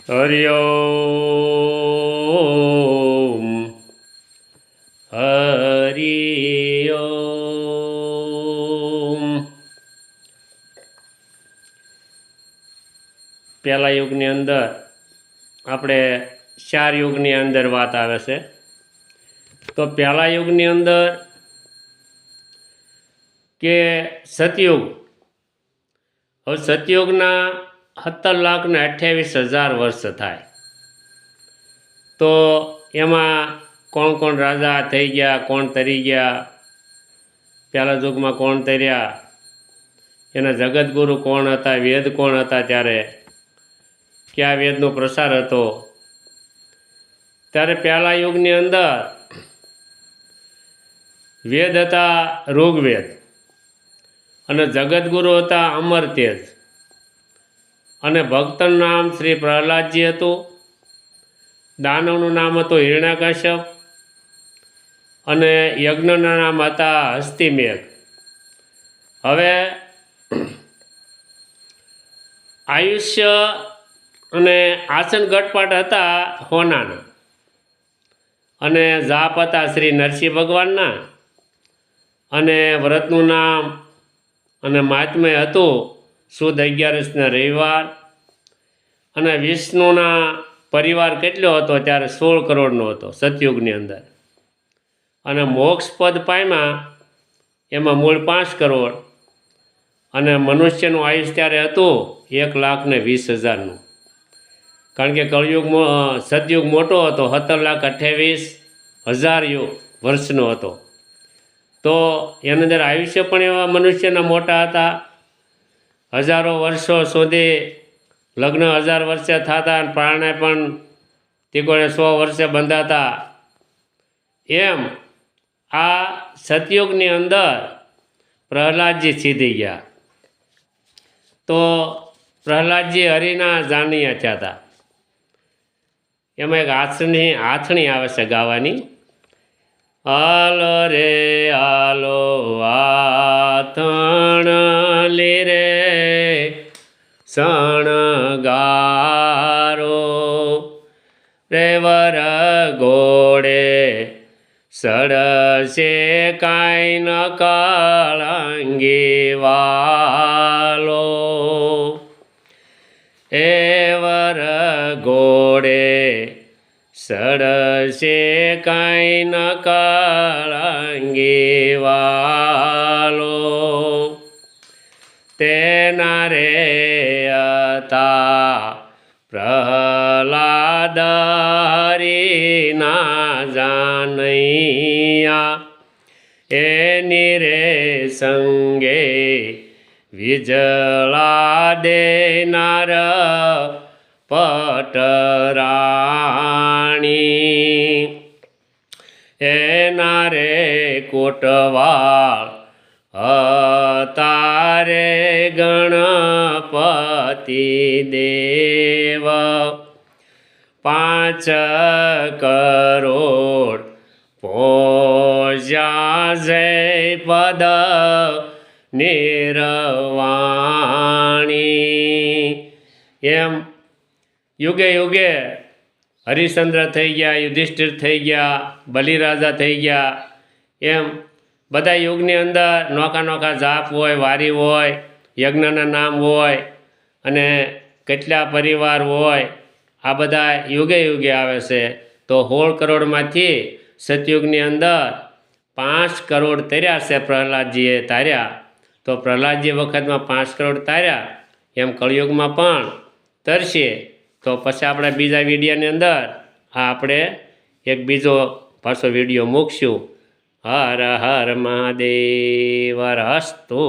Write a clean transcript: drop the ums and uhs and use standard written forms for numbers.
હરિ ઓમ હરિ ઓમ। પહેલા યુગની અંદર આપણે 4 યુગની અંદર વાત આવે છે। તો પહેલા યુગની અંદર કે સતયુગ, હવે સતયુગના 17,28,000 વર્ષ થાય। તો એમાં કોણ કોણ રાજા થઈ ગયા, કોણ તરી ગયા, પહેલા યુગમાં કોણ તર્યા, એના જગતગુરુ કોણ હતા, વેદ કોણ હતા, ત્યારે કયા વેદનો પ્રસાર હતો। ત્યારે પહેલા યુગની અંદર વેદ હતા ઋગ્વેદ, અને જગતગુરુ હતા અમરતેજ, અને ભક્તનું નામ શ્રી પ્રહલાદજી હતું, દાનવનું નામ હતું હિરણ્યકશ્યપ, અને યજ્ઞના નામ હતા હસ્તિમેઘ। હવે આયુષ્ય અને આસન ગટપાટ હતા હોનાના, અને જાપ હતા શ્રી નરસિંહ ભગવાનના, અને વ્રતનું નામ અને મહાત્મ્ય હતું સુદ 11ના રવિવાર। અને વિષ્ણુના પરિવાર કેટલો હતો ત્યારે 16 કરોડનો હતો સતયુગની અંદર। અને મોક્ષ પદ પામ્યા એમાં મૂળ 5 કરોડ, અને મનુષ્યનું આયુષ ત્યારે હતું 1,20,000નું। કારણ કે કળયુગ સતયુગ મોટો હતો, 17,28,000 વર્ષનો હતો। તો એની અંદર આયુષ્ય પણ એવા મનુષ્યના મોટા હતા, હજારો વર્ષો સુધી લગ્ન 1000 વર્ષે થતા, અને પ્રાણે પણ તીકોડે 100 વર્ષે બંધાતા। એમ આ સતયુગની અંદર પ્રહલાદજી સીધી ગયા। તો પ્રહલાદજી હરિના જાણ્યા થયા હતા। એમાં એક આથણી આવે છે ગાવાની, હાલો રે હાલો આથણ લીરે શણગારો રે વર ઘોડે સડશે કાંઈ ન કળંગી વાલો એ વર ઘોડે સડશે કાંઈ ન કળંગી વાલો તેના રે હતા પ્રહલાદ હરિના જાનૈયા એની રે સંગે વિજળા દેનાર પટરાણી એના રે કોટવાળ હતા રે ગણપતિ દેવ 5 કરોડ પોજ્યા જય પદ નિર્વાણી। એમ યુગે યુગે હરિશ્ચંદ્ર થઈ ગયા, યુધિષ્ઠિર થઈ ગયા, બલિરાજા થઈ ગયા। એમ બધા યુગની અંદર નોખા નોખા જાપ હોય, વારી હોય, યજ્ઞના નામ હોય, અને કેટલા પરિવાર હોય, આ બધા યુગે યુગે આવે છે। તો 16 કરોડમાંથી સતયુગની અંદર 5 કરોડ તર્યા છે પ્રહલાદજીએ તાર્યા। તો પ્રહલાદજી વખતમાં 5 કરોડ તાર્યા, એમ કળયુગમાં પણ તરશે। તો પછી આપણે બીજા વિડીયોની અંદર આપણે એક બીજો પાછો વિડીયો મૂકશું। હર હર મહાદેવ, હસ્તુ।